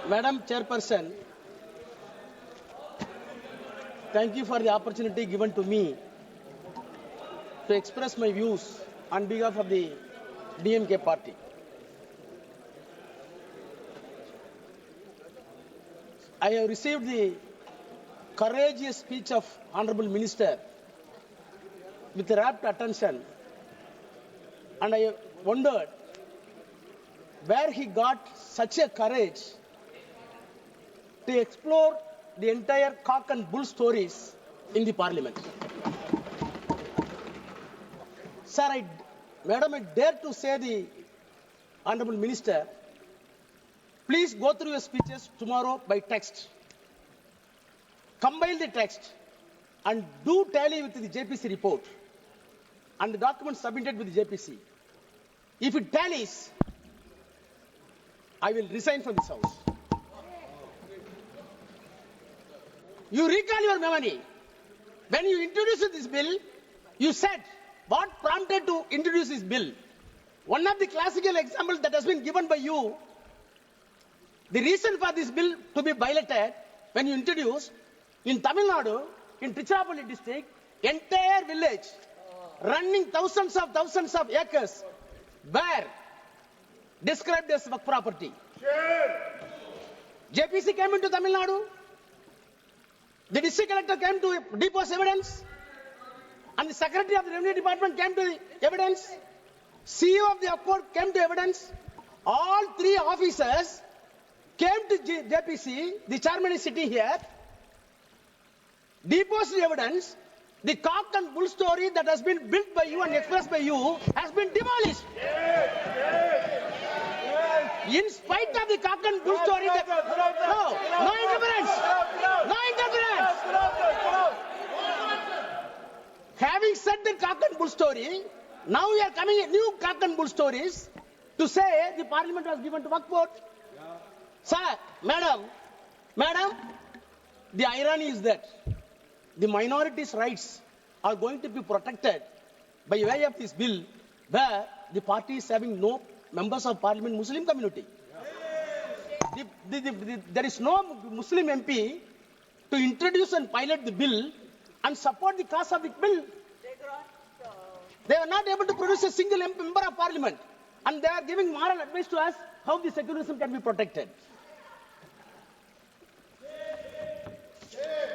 Madam Chairperson, thank you for the opportunity given to me to express my views on behalf of the DMK party. I have received the courageous speech of Honorable Minister with rapt attention, and I wondered where he got such a courage to explore the entire cock and bull stories in the parliament. Sir, Madam, I dare to say the Honorable Minister, please go through your speeches tomorrow by text. Compile the text and do tally with the JPC report and the documents submitted with the JPC. If it tallies, I will resign from this house. You recall your memory. When you introduced this bill, you said what prompted to introduce this bill. One of the classical examples that has been given by you, the reason for this bill to be piloted, when you introduced in Tamil Nadu, in Tiruchirappalli district, entire village running thousands of acres were described as Waqf property. JPC came into Tamil Nadu. The district collector came to depose evidence, and the secretary of the revenue department came to the evidence. CEO of the Waqf came to evidence. All three officers came to JPC. The chairman is sitting here. Deposed the evidence. The cock and bull story that has been built by you and expressed by you has been demolished. In spite of the cock and bull story, no interference. No interference. Having said the cock and bull story, now we are coming with new cock and bull stories to say the parliament was given to Waqf board. Sir, madam, the irony is that the minorities' rights are going to be protected by way of this bill, where the party is having no members of parliament Muslim community. There is no Muslim MP to introduce and pilot the bill and support the cause of the bill. They are not able to produce a single member of parliament, and they are giving moral advice to us how the secularism can be protected.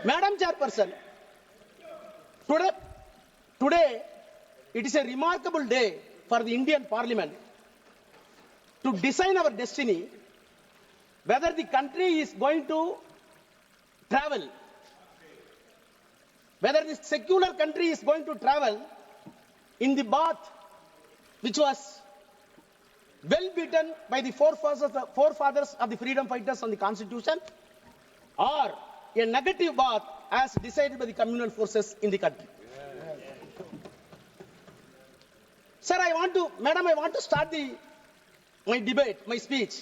Madam Chairperson, today it is a remarkable day for the Indian Parliament to design our destiny, whether the country is going to travel, whether the secular country is going to travel in the path which was well beaten by the forefathers of the freedom fighters on the constitution, or a negative path as decided by the communal forces in the country. Sir, I want to start my debate, my speech,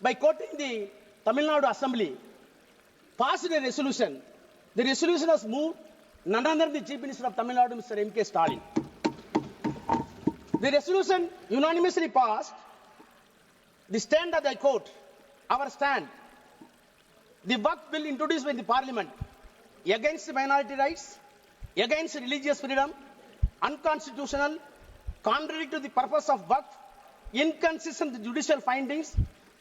by quoting the Tamil Nadu Assembly passed a resolution. The resolution was moved none other than the Chief Minister of Tamil Nadu, Mr. M.K. Stalin. The resolution unanimously passed. The stand of the court, our stand, the Waqf bill introduced by the Parliament against minority rights, against religious freedom, unconstitutional, contrary to the purpose of Waqf, inconsistent with judicial findings,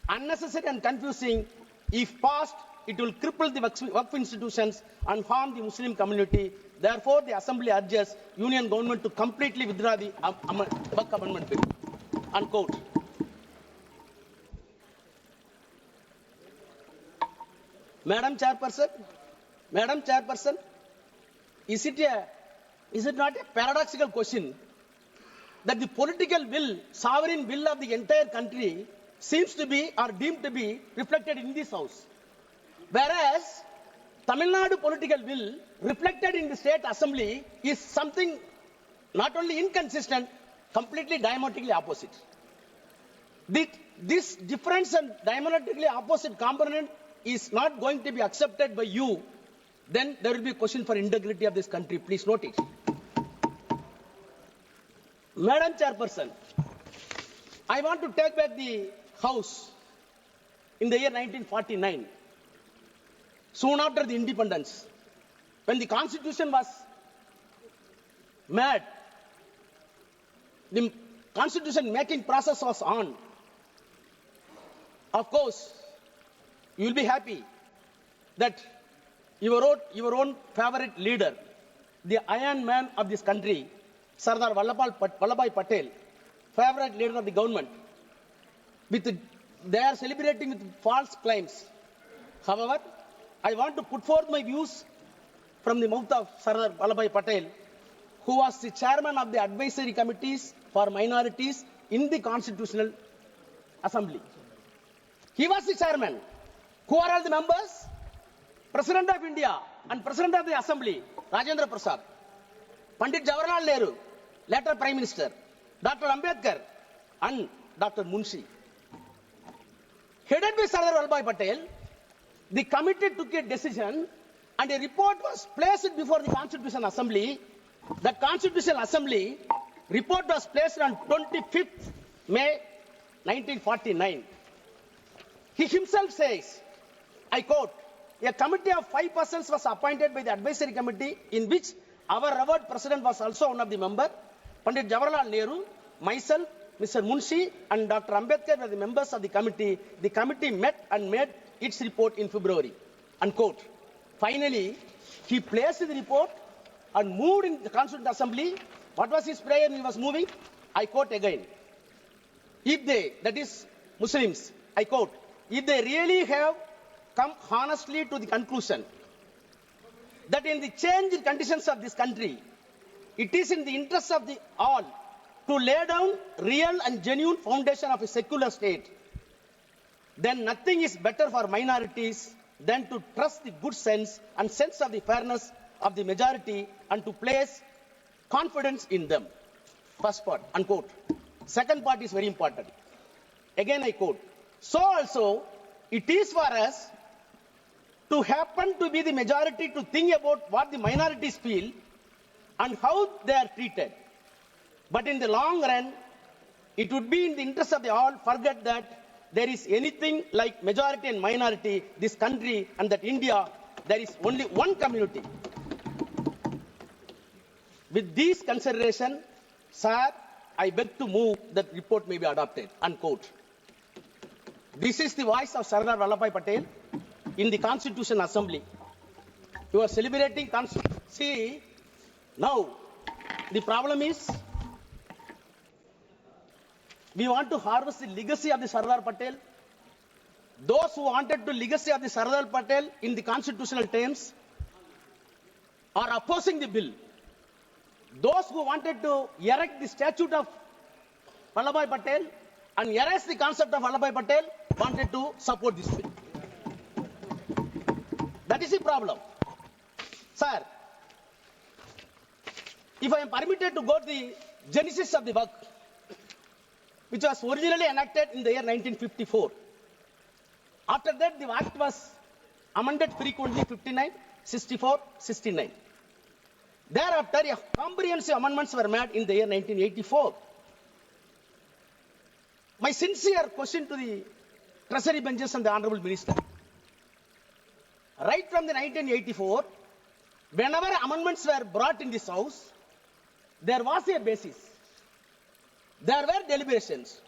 unnecessary and confusing. If passed, it will cripple the Waqf institutions and harm the Muslim community. Therefore, the Assembly urges Union Government to completely withdraw the Waqf Amendment Bill. Unquote. Madam Chairperson, is it not a paradoxical question that the political will, sovereign will of the entire country seems to be or deemed to be reflected in this house, whereas Tamil Nadu political will reflected in the state assembly is something not only inconsistent, completely diametrically opposite. This difference and diametrically opposite component is not going to be accepted by you, then there will be a question for integrity of this country. Please note it. Madam Chairperson, I want to take back the House in the year 1949, soon after the independence, when the constitution was made, the constitution making process was on. Of course, you will be happy that your own favorite leader, the Iron Man of this country, Sardar Vallabhbhai Patel, favorite leader of the government, they are celebrating with false claims. However, I want to put forth my views from the mouth of Sardar Vallabhbhai Patel, who was the chairman of the advisory committees for minorities in the Constitutional Assembly. He was the chairman. Who are all the members? President of India and President of the Assembly, Rajendra Prasad, Pandit Jawaharlal Nehru, later Prime Minister, Dr. Ambedkar, and Dr. Munshi. Headed by Sardar Vallabhbhai Patel, the committee took a decision and a report was placed before the Constitutional Assembly. The Constitutional Assembly report was placed on 25th May 1949. He himself says, I quote, a committee of 5 persons was appointed by the advisory committee, in which our revered president was also one of the members. Pandit Jawaharlal Nehru, myself, Mr. Munshi, and Dr. Ambedkar were the members of the committee. The committee met and made its report in February. Unquote. Finally, he placed the report and moved in the Constituent Assembly. What was his prayer when he was moving? I quote again. If they, that is Muslims, I quote, if they really have come honestly to the conclusion that in the changed conditions of this country, it is in the interest of the all to lay down real and genuine foundation of a secular state, then nothing is better for minorities than to trust the good sense and sense of the fairness of the majority and to place confidence in them. First part, unquote. Second part is very important. Again I quote, so also it is for us to happen to be the majority to think about what the minorities feel and how they are treated. But in the long run, it would be in the interest of the all forget that there is anything like majority and minority, this country and that India, there is only one community. With these considerations, sir, I beg to move that report may be adopted, unquote. This is the voice of Sardar Vallabhbhai Patel in the Constitutional Assembly. You are celebrating See, now the problem is we want to harvest the legacy of the Sardar Patel. Those who wanted the legacy of the Sardar Patel in the constitutional terms are opposing the bill. Those who wanted to erect the statue of Vallabhbhai Patel and erase the concept of Vallabhbhai Patel wanted to support this bill. That is the problem. Sir, if I am permitted to go to the genesis of the Waqf, which was originally enacted in the year 1954. After that, the Act was amended frequently 59, 64, 69. Thereafter, comprehensive amendments were made in the year 1984. My sincere question to the Treasury benches and the Honorable Minister. Right from the 1984, whenever amendments were brought in this House, there was a basis. There were deliberations.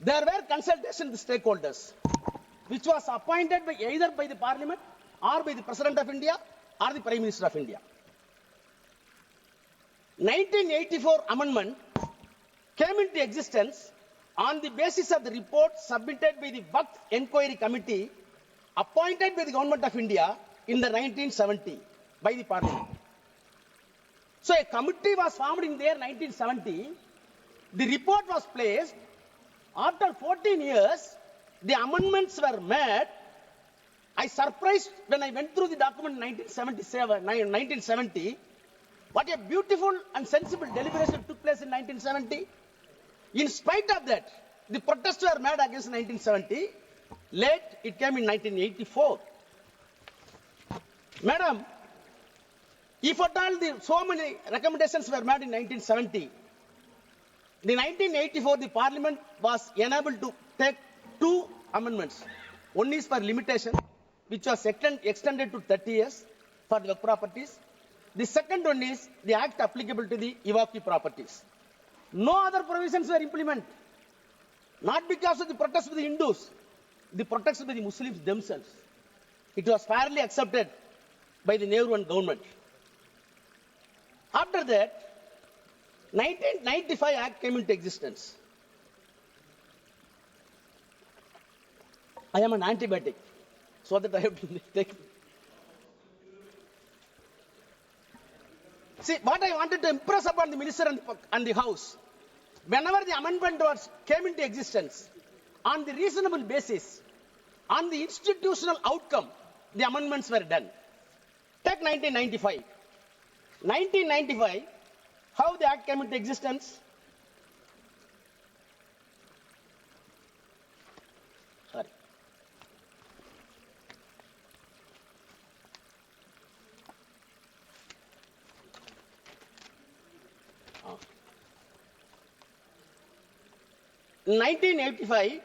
There were consultations with stakeholders, which was appointed by either by the Parliament or by the President of India or the Prime Minister of India. 1984 amendment came into existence on the basis of the report submitted by the Waqf Inquiry Committee appointed by the Government of India in the 1970 by the Parliament. So a committee was formed in the year 1970. The report was placed. After 14 years, the amendments were made. I surprised when I went through the document in 1970. What a beautiful and sensible deliberation took place in 1970. In spite of that, the protests were made against 1970. Late, it came in 1984. Madam, if at all so many recommendations were made in 1970, in 1984, the Parliament was enabled to take 2 amendments. One is for limitation, which was extended to 30 years for the Waqf properties. The second one is the act applicable to the Waqf properties. No other provisions were implemented. Not because of the protest of the Hindus, the protest by the Muslims themselves. It was fairly accepted by the Nehru and government. After that, 1995 Act came into existence. I am an antibiotic, so that I have to take. See, what I wanted to impress upon the minister and the House, whenever the amendment came into existence, on the reasonable basis, on the institutional outcome, the amendments were done. Take 1995. 1995, how the Act came into existence? Sorry. In 1985,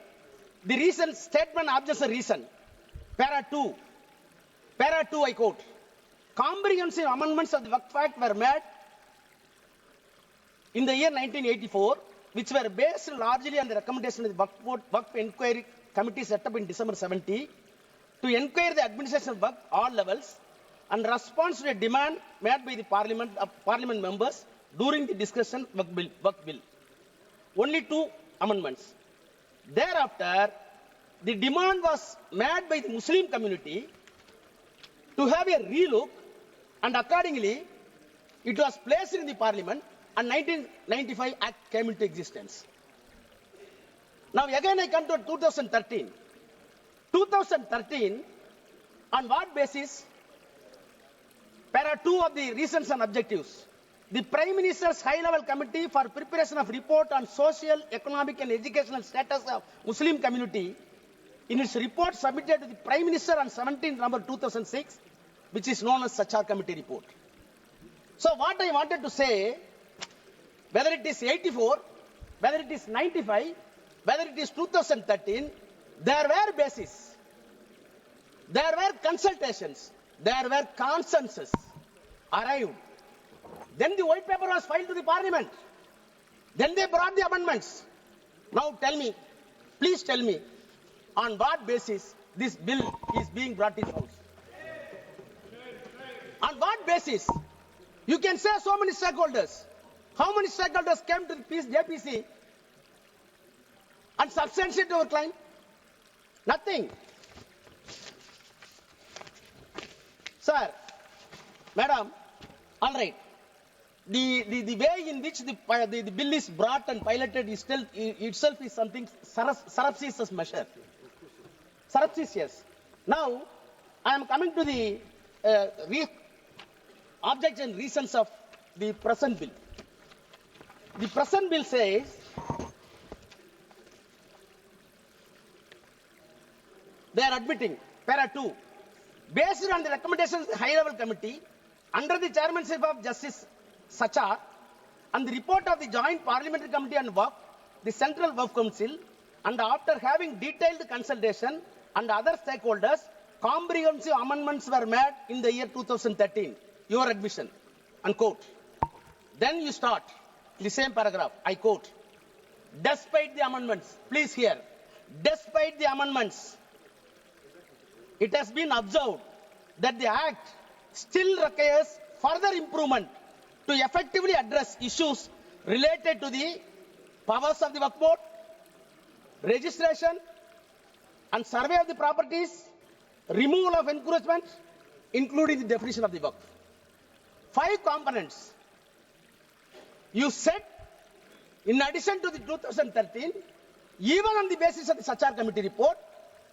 the reason statement objects a reason. Para 2, I quote, comprehensive amendments of the Waqf Act were made in the year 1984, which were based largely on the recommendation of the Waqf Inquiry Committee set up in December 70 to inquire the administration of Waqf all levels and response to a demand made by the Parliament members during the discussion of Waqf bill. Only 2 amendments. Thereafter, the demand was made by the Muslim community to have a relook, and accordingly, it was placed in the Parliament, and 1995 Act came into existence. Now again I come to 2013. 2013, on what basis? Para 2 of the reasons and objectives. The Prime Minister's High-Level Committee for Preparation of Report on Social, Economic and Educational Status of Muslim Community, in its report submitted to the Prime Minister on 17 November 2006, which is known as Sachar Committee report. So what I wanted to say, whether it is 84, whether it is 95, whether it is 2013, there were bases, there were consultations, there were consensus arrived. Then the white paper was filed to the Parliament. Then they brought the amendments. Now tell me, please tell me, on what basis this bill is being brought in house? On what basis? You can say so many stakeholders. How many stakeholders came to the JPC and substantiated our claim? Nothing. Sir, madam, all right. The way in which the bill is brought and piloted is still itself is something surreptitious measure. Surreptitious. Now, I am coming to the objects and reasons of the present bill. The present bill says they are admitting, para 2, based on the recommendations of the high-level committee under the chairmanship of Justice Sachar and the report of the Joint Parliamentary Committee on Waqf, the Central Waqf Council, and after having detailed consultation and other stakeholders, comprehensive amendments were made in the year 2013. Your admission, unquote. Then you start the same paragraph, I quote, despite the amendments, please hear, despite the amendments, it has been observed that the Act still requires further improvement to effectively address issues related to the powers of the Waqf Board, registration and survey of the properties, removal of encroachment, including the definition of the Waqf. 5 components. You said, in addition to the 2013, even on the basis of the Sachar Committee report,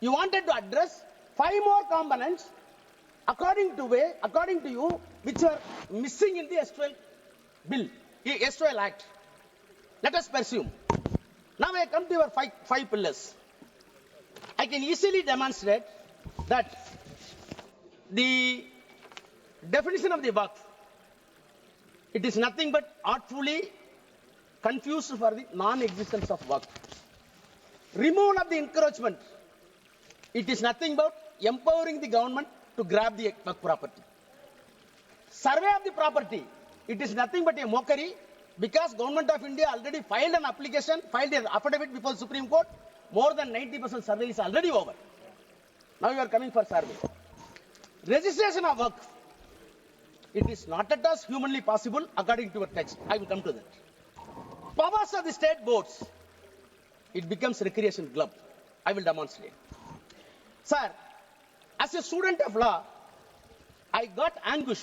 you wanted to address 5 more components according to you, which were missing in the S12 bill, the S12 Act. Let us pursue. Now I come to your 5 pillars. I can easily demonstrate that the definition of the Waqf, it is nothing but artfully confused for the non-existence of Waqf. Removal of the encroachment. It is nothing but empowering the government to grab the Waqf property. Survey of the property, it is nothing but a mockery because Government of India already filed an application, filed an affidavit before the Supreme Court. More than 90% survey is already over. Now you are coming for survey. Registration of Waqf, it is not at all humanly possible according to your text. I will come to that. Powers of the state boards, it becomes recreation club. I will demonstrate. Sir, as a student of law, I got anguish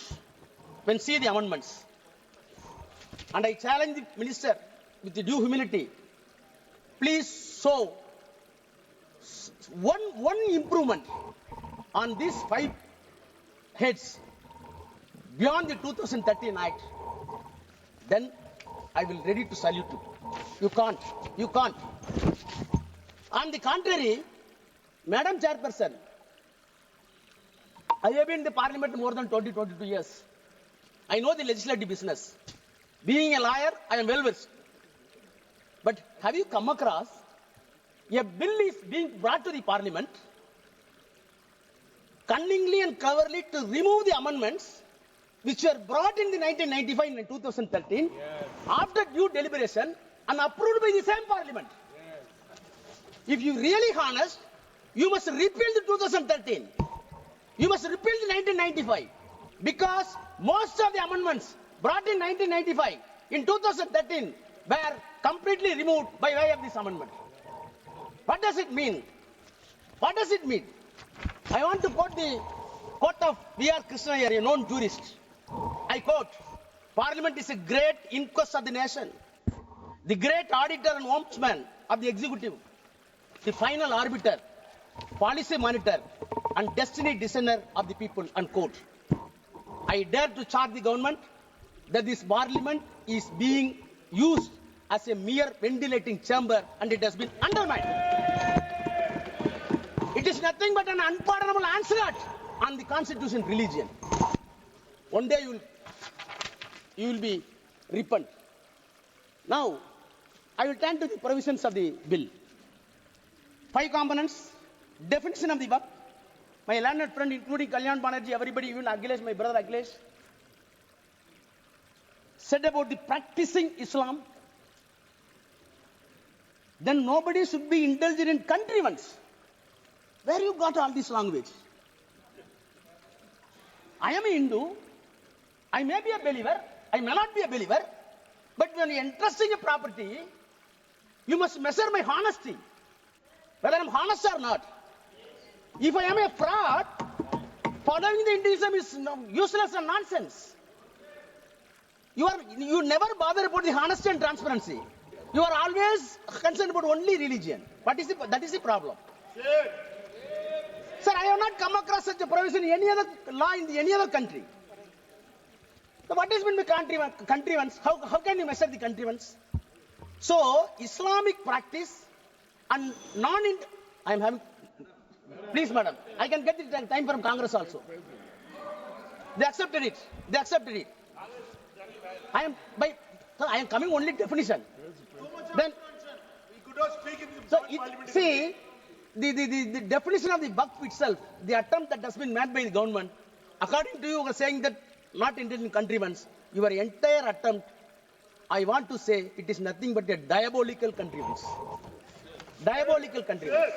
when see the amendments. And I challenge the minister with the due humility. Please show one improvement on these 5 heads beyond the 2013 Act. Then I will ready to salute you. You can't. You can't. On the contrary, Madam Chairperson, I have been in the Parliament more than 22 years. I know the legislative business. Being a lawyer, I am well versed. But have you come across a bill is being brought to the Parliament cunningly and cleverly to remove the amendments which were brought in the 1995 and 2013 after due deliberation and approved by the same Parliament? If you really honest, you must repeal the 2013. You must repeal the 1995 because most of the amendments brought in 1995 in 2013 were completely removed by way of this amendment. What does it mean? What does it mean? I want to quote the quote of V.R. Krishna, a known jurist. I quote, Parliament is a great inquest of the nation, the great auditor and ombudsman of the executive, the final arbiter, policy monitor, and destiny discerner of the people, unquote. I dare to charge the government that this Parliament is being used as a mere ventilating chamber and it has been undermined. It is nothing but an unpardonable onslaught on the constitution religion. One day you will be repent. Now, I will turn to the provisions of the bill. 5 components, definition of the Waqf. My learned friend, including Kalyan Banerjee, everybody, even Akhilesh, my brother Akhilesh, said about the practicing Islam. Then nobody should be indulged in contrivance. Where you got all this language? I am a Hindu. I may be a believer. I may not be a believer. But when you are entrusting a property, you must measure my honesty. Whether I am honest or not. If I am a fraud, following the Hinduism is useless and nonsense. You never bother about the honesty and transparency. You are always concerned about only religion. That is the problem. Sir, I have not come across such a provision in any other law in any other country. So what has been the contrivance? How can you measure the contrivance? So, Islamic practice and I am having... Please, madam, I can get the time from Congress also. They accepted it. They accepted it. I am coming only definition. Then, we could not speak in the so see, the definition of the Waqf itself, the attempt that has been made by the government, according to you are saying that not intended in contrivance, your entire attempt, I want to say, it is nothing but a diabolical contrivance. Diabolical contrivance.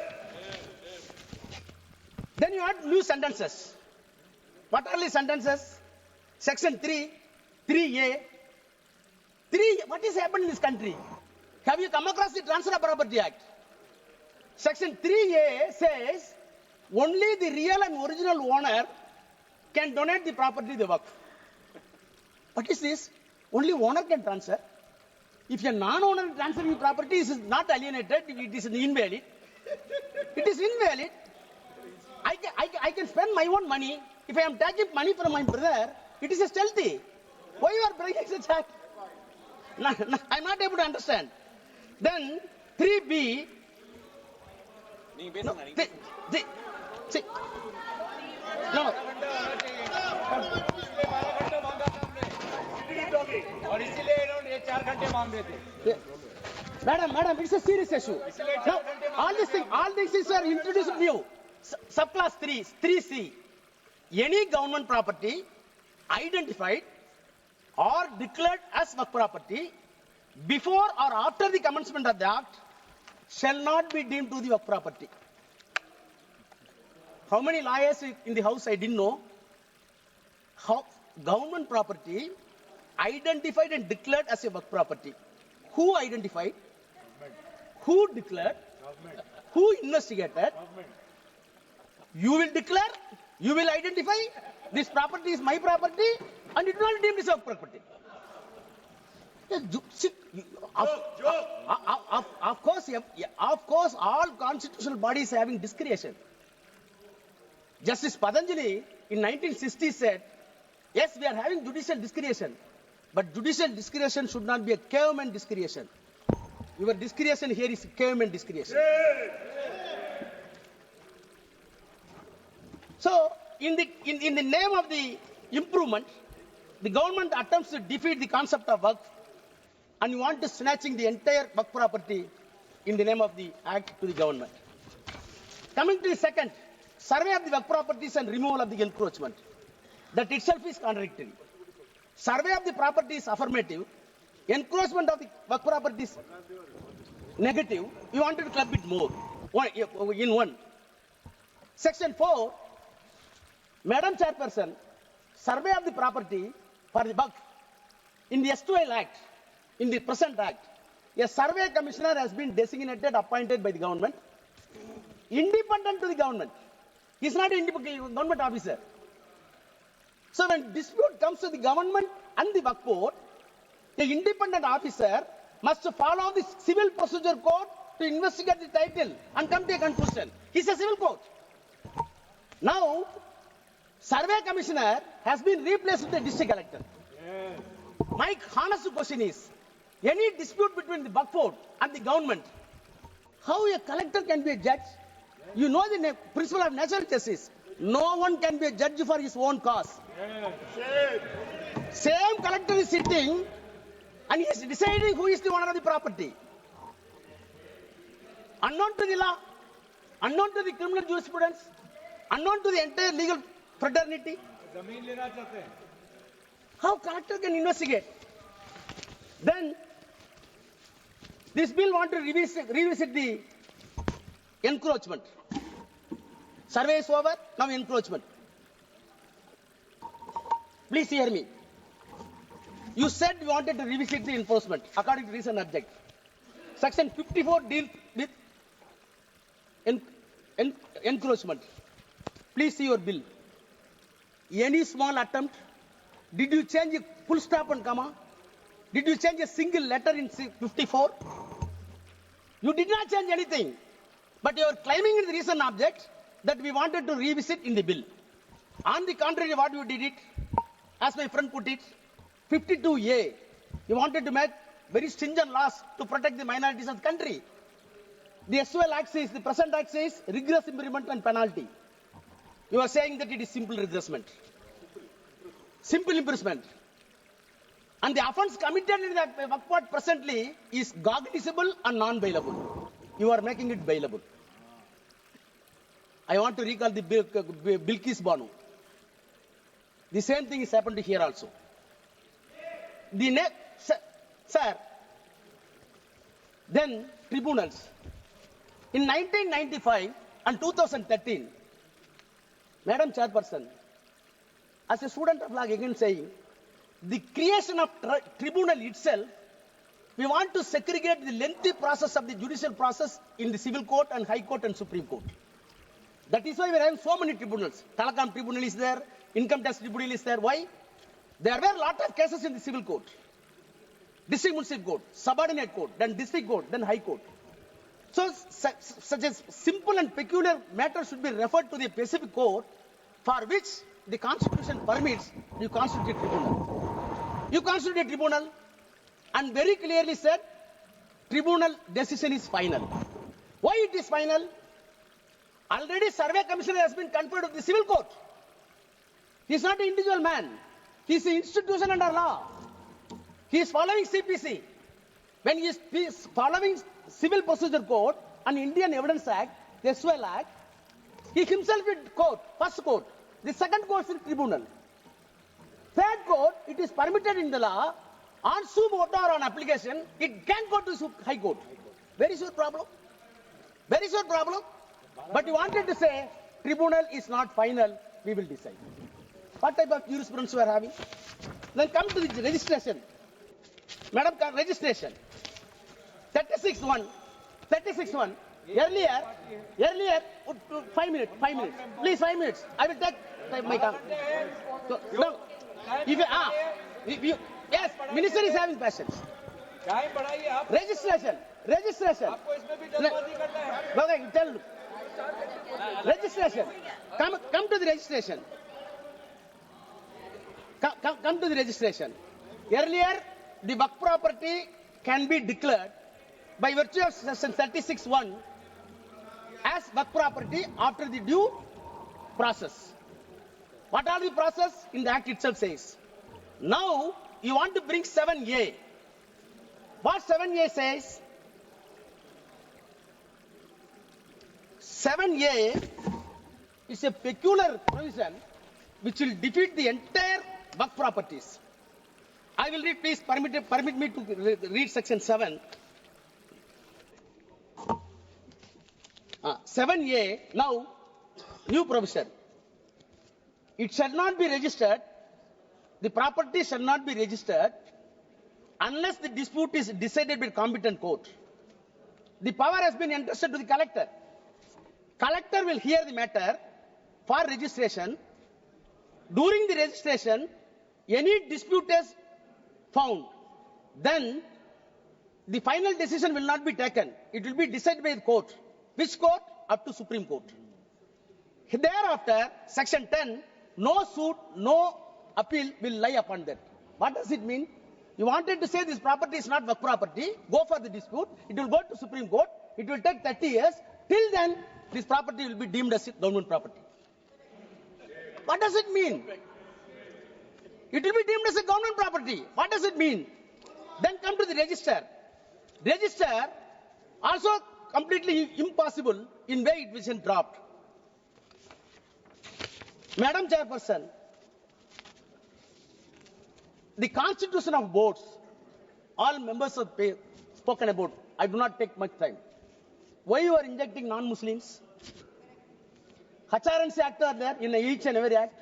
Then you add new sentences. What are the sentences? Section 3, 3A. What is happening in this country? Have you come across the Transfer of Property Act? Section 3A says only the real and original owner can donate the property to the Waqf. What is this? Only owner can transfer. If a non-owner transferring the property is not alienated, it is invalid. It is invalid. I can spend my own money. If I am taking money from my brother, it is a stealthy. Why you are breaking such act? I am not able to understand. Then 3B. No, see. No. Madam, it's a serious issue. Now, all these things are introduced to you. Subclass 3C. Any government property identified or declared as Waqf property before or after the commencement of the act shall not be deemed to the Waqf property. How many lawyers in the house I didn't know? How government property identified and declared as a Waqf property. Who identified? Who declared? Who investigated? You will declare, you will identify, this property is my property and it will not be deemed as Waqf property. Of course, all constitutional bodies having discretion. Justice Patanjali in 1960 said, yes, we are having judicial discretion, but judicial discretion should not be a caveman discretion. Your discretion here is caveman discretion. So, in the name of the improvement, the government attempts to defeat the concept of Waqf, and you want to snatching the entire Waqf property in the name of the act to the government. Coming to the second, survey of the Waqf properties and removal of the encroachment. That itself is contradictory. Survey of the property is affirmative. Encroachment of the Waqf property is negative. You wanted to club it more in one. Section 4, Madam Chairperson, survey of the property for the Waqf in the STL Act, in the present Act, a survey commissioner has been designated, appointed by the government, independent to the government. He is not an independent government officer. So when dispute comes to the government and the Waqf board, the independent officer must follow the civil procedure code to investigate the title and come to a conclusion. He is a civil court. Now, survey commissioner has been replaced with the district collector. Yes. My honest question is, any dispute between the Waqf board and the government, how a collector can be a judge? You know the principle of natural justice. No one can be a judge for his own cause. Yes. Same collector is sitting and he is deciding who is the owner of the property. Unknown to the law, unknown to the criminal jurisprudence, unknown to the entire legal fraternity. How collector can investigate? Then this bill want to revisit the encroachment. Survey is over, now encroachment. Please hear me. You said you wanted to revisit the enforcement according to recent object. Section 54 deals with encroachment. Please see your bill. Any small attempt? Did you change a full stop and comma? Did you change a single letter in 54? You did not change anything. But you are claiming in the recent object that we wanted to revisit in the bill. On the contrary, what you did it, as my friend put it, 52A, you wanted to make very stringent laws to protect the minorities of the country. The SOL Act says, the present Act says, rigorous imprisonment and penalty. You are saying that it is simple regressment. Simple imprisonment. And the offence committed in the Waqf Board presently is cognizable and non-bailable. You are making it bailable. I want to recall the Bilkis Banu. The same thing is happened here also. The next, sir, then tribunals. In 1995 and 2013, Madam Chairperson, as a student of law again saying, the creation of tribunal itself, we want to segregate the lengthy process of the judicial process in the civil court and high court and supreme court. That is why we are having so many tribunals. Telecom tribunal is there, income tax tribunal is there. Why? There were a lot of cases in the civil court, district municipal court, subordinate court, then district court, then high court. So such a simple and peculiar matter should be referred to the specific court for which the constitution permits you constitute a tribunal. You constitute a tribunal and very clearly said tribunal decision is final. Why it is final? Already survey commissioner has been conferred with the civil court. He is not an individual man. He is an institution under law. He is following CPC. When he is following Civil Procedure Code and Indian Evidence Act, the SOL Act, He himself in court, first court. The second court is tribunal. Third court, it is permitted in the law. On sum motu or on application, it can go to High Court. Where is your problem? Where is your problem? But you wanted to say tribunal is not final. We will decide. What type of jurisprudence we are having? Then come to the registration. Madam, registration. 36-1. 36-1. Earlier, 5 minutes. Please, 5 minutes. I will take my time. So, no. If you, yes, minister is having questions. Registration. आपको इसमें भी जल्दबाजी करना है। Okay, tell. Registration. Come to the registration. Come to the registration. Earlier, the Waqf property can be declared by virtue of section 36(1) as Waqf property after the due process. What are the process? In the act itself says. Now, you want to bring 7A. What 7A says? 7A is a peculiar provision which will defeat the entire Waqf properties. I will read, please permit me to read section 7. 7A, now, new provision. It shall not be registered, the property shall not be registered unless the dispute is decided by competent court. The power has been entrusted to the collector. Collector will hear the matter for registration. During the registration, any dispute is found, then the final decision will not be taken. It will be decided by the court. Which court? Up to Supreme Court. Thereafter, section 10, no suit, no appeal will lie upon that. What does it mean? You wanted to say this property is not Waqf property, go for the dispute, it will go to Supreme Court, it will take 30 years, till then this property will be deemed as government property. What does it mean? It will be deemed as a government property. What does it mean? Then come to the register. Register also completely impossible in way it was dropped. Madam Chairperson, the constitution of boards, all members have spoken about. I do not take much time. Why you are injecting non-Muslims? HRNC Act are there in each and every act.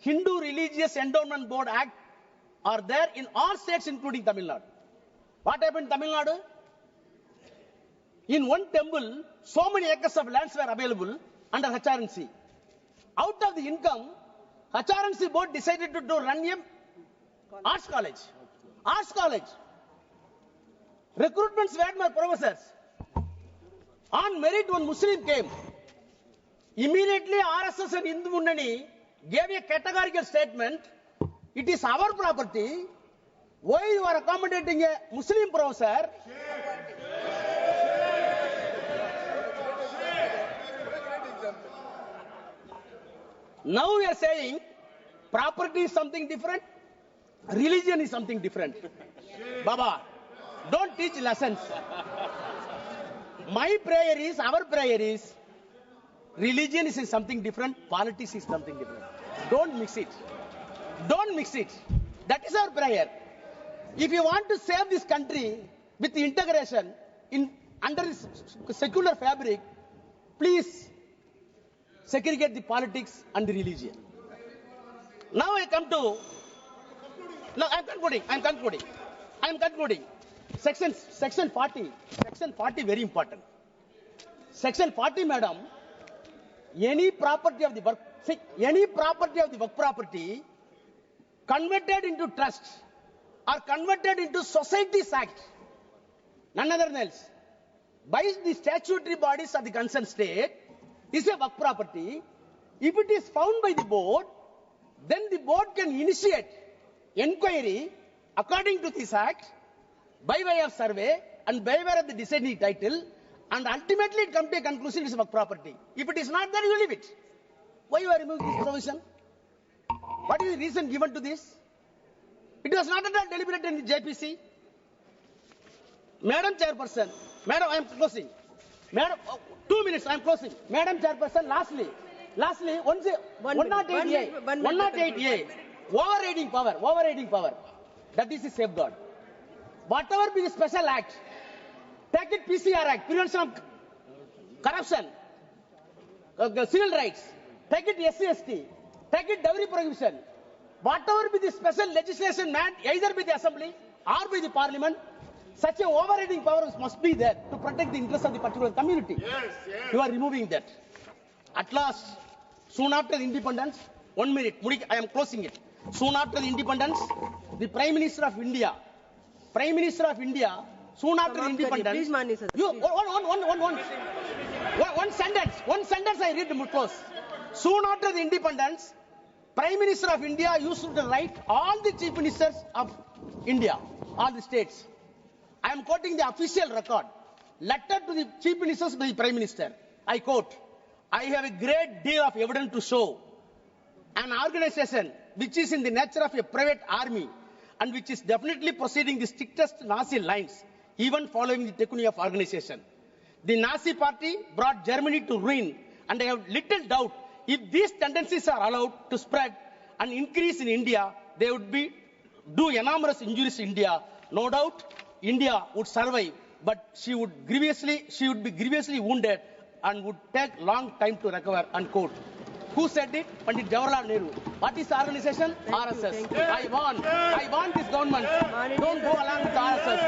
Hindu Religious Endowment Board Act are there in all states including Tamil Nadu. What happened in Tamil Nadu? In one temple, so many acres of lands were available under HRNC. Out of the income, HRNC board decided to run a arts college. Arts college. Recruitments were my professors. On merit, one Muslim came. Immediately, RSS and Hindu Munnani gave a categorical statement. It is our property. Why you are accommodating a Muslim professor? Now we are saying property is something different, religion is something different. Baba, don't teach lessons. My prayer is, our prayer is, religion is something different, politics is something different. Don't mix it. Don't mix it. That is our prayer. If you want to save this country with integration under this secular fabric, please segregate the politics and the religion. Now I come to, no, I'm concluding. Section 40, very important. Section 40, madam, any property of the work property converted into trust or converted into society's act, none other than else, by the statutory bodies of the concerned state, is a work property. If it is found by the board, then the board can initiate inquiry according to this act by way of survey and by way of the deciding title, and ultimately it comes to a conclusion it is work property. If it is not there, you leave it. Why you are removing this provision? What is the reason given to this? It was not at all deliberated in the JPC. Madam Chairperson, Madam, I am closing. Madam, 2 minutes, I am closing. Madam Chairperson, lastly, 108A, overriding power, that is the safeguard. Whatever be the special act, take it PCR Act, Prevention of Corruption, Civil Rights, take it SC/ST, take it dowry prohibition. Whatever be the special legislation meant, either by the Assembly or by the Parliament, such a overriding power must be there to protect the interests of the particular community. Yes. You are removing that. At last, soon after the independence, 1 minute, I am closing it. Soon after the independence, the Prime Minister of India, soon after the independence, please, Mani sir. one sentence I read close. Soon after the independence, Prime Minister of India used to write all the Chief Ministers of India, all the states. I am quoting the official record. Letter to the Chief Ministers by the Prime Minister. I quote, I have a great deal of evidence to show an organization which is in the nature of a private army and which is definitely proceeding the strictest Nazi lines, even following the technique of organization. The Nazi party brought Germany to ruin, and I have little doubt if these tendencies are allowed to spread and increase in India, they would do enormous injuries to India. No doubt, India would survive, but she would be grievously wounded and would take long time to recover, unquote. Who said it? Pandit Jawaharlal Nehru. What is the organization? RSS. thank you. I warn this government. Don't go along with RSS.